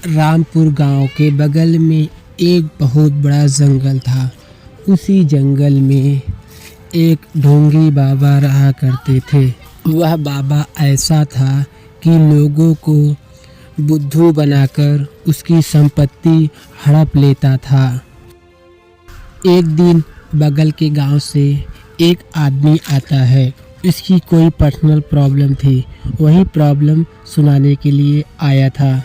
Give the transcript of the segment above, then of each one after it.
रामपुर गांव के बगल में एक बहुत बड़ा जंगल था। उसी जंगल में एक ढोंगी बाबा रहा करते थे। वह बाबा ऐसा था कि लोगों को बुद्धू बनाकर उसकी संपत्ति हड़प लेता था। एक दिन बगल के गांव से एक आदमी आता है। इसकी कोई पर्सनल प्रॉब्लम थी, वही प्रॉब्लम सुनाने के लिए आया था।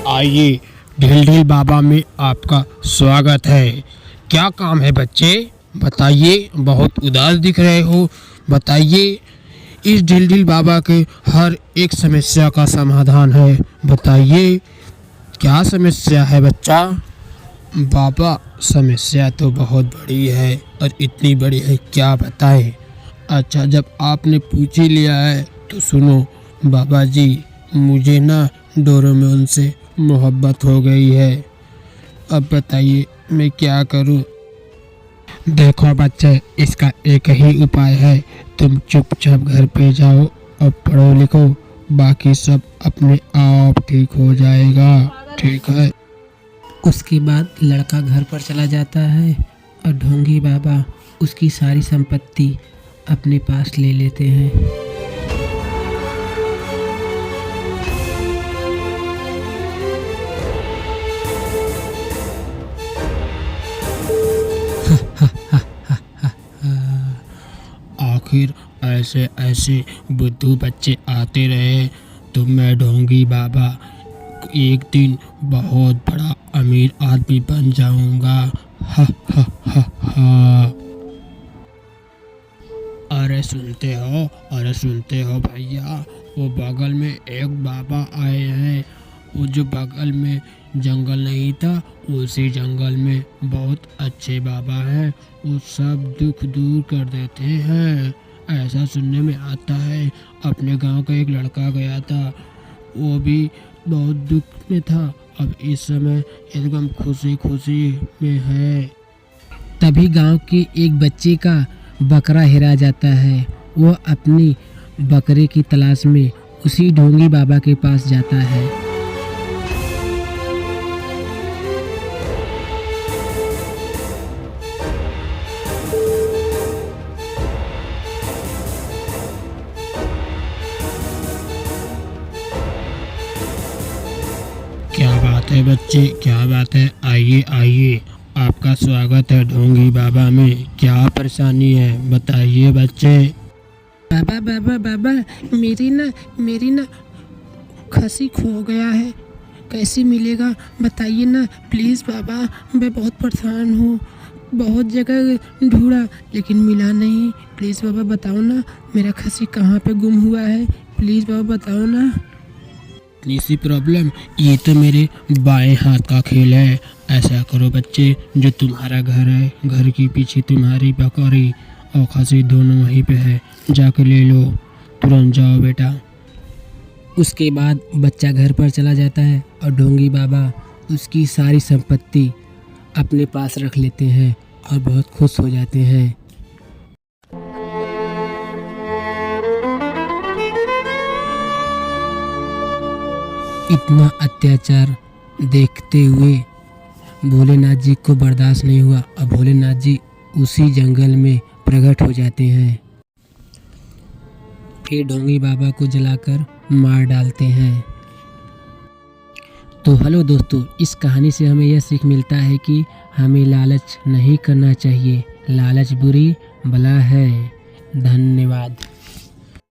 आइए, ढील ढील बाबा में आपका स्वागत है। क्या काम है बच्चे? बताइए, बहुत उदास दिख रहे हो। बताइए, इस ढील ढील बाबा के हर एक समस्या का समाधान है। बताइए, क्या समस्या है बच्चा? बाबा, समस्या तो बहुत बड़ी है, और इतनी बड़ी है क्या बताएं। अच्छा, जब आपने पूछ ही लिया है तो सुनो बाबा जी, मुझे ना डोरेमोन से मोहब्बत हो गई है। अब बताइए मैं क्या करूं? देखो बच्चे, इसका एक ही उपाय है। तुम चुपचाप घर पे जाओ और पढ़ो लिखो, बाकी सब अपने आप ठीक हो जाएगा। ठीक है? उसके बाद लड़का घर पर चला जाता है और ढोंगी बाबा उसकी सारी संपत्ति अपने पास ले लेते हैं। आखिर ऐसे ऐसे बुद्धू बच्चे आते रहे तो मैं ढोंगी बाबा एक दिन बहुत बड़ा अमीर आदमी बन जाऊंगा। हा हा हा हा। अरे सुनते हो भैया, वो बगल में एक बाबा आए हैं। वो जो बगल में जंगल नहीं था, उसी जंगल में बहुत अच्छे बाबा हैं। वो सब दुख दूर कर देते हैं, ऐसा सुनने में आता है। अपने गांव का एक लड़का गया था, वो भी बहुत दुख में था। अब इस समय एकदम खुशी खुशी में है। तभी गांव के एक बच्चे का बकरा हेरा जाता है। वो अपनी बकरे की तलाश में उसी ढोंगी बाबा के पास जाता है। क्या बात है बच्चे, क्या बात है? आइए आइए, आपका स्वागत है ढोंगी बाबा में। क्या परेशानी है बताइए बच्चे। बाबा बाबा बाबा, मेरी ना खसी खो गया है, कैसे मिलेगा बताइए ना प्लीज़ बाबा। मैं बहुत परेशान हूँ, बहुत जगह ढूंढा लेकिन मिला नहीं। प्लीज़ बाबा बताओ ना, मेरा खसी कहाँ पे गुम हुआ है, प्लीज़ बाबा बताओ ना। इतनी सी प्रॉब्लम? ये तो मेरे बाएं हाथ का खेल है। ऐसा करो बच्चे, जो तुम्हारा घर है, घर के पीछे तुम्हारी बकरी और खसी दोनों वहीं पे है, जाके ले लो। तुरंत जाओ बेटा। उसके बाद बच्चा घर पर चला जाता है और ढोंगी बाबा उसकी सारी संपत्ति अपने पास रख लेते हैं और बहुत खुश हो जाते हैं। इतना अत्याचार देखते हुए भोलेनाथ जी को बर्दाश्त नहीं हुआ और भोलेनाथ जी उसी जंगल में प्रकट हो जाते हैं। फिर ढोंगी बाबा को जलाकर मार डालते हैं। तो हेलो दोस्तों, इस कहानी से हमें यह सीख मिलता है कि हमें लालच नहीं करना चाहिए। लालच बुरी बला है। धन्यवाद।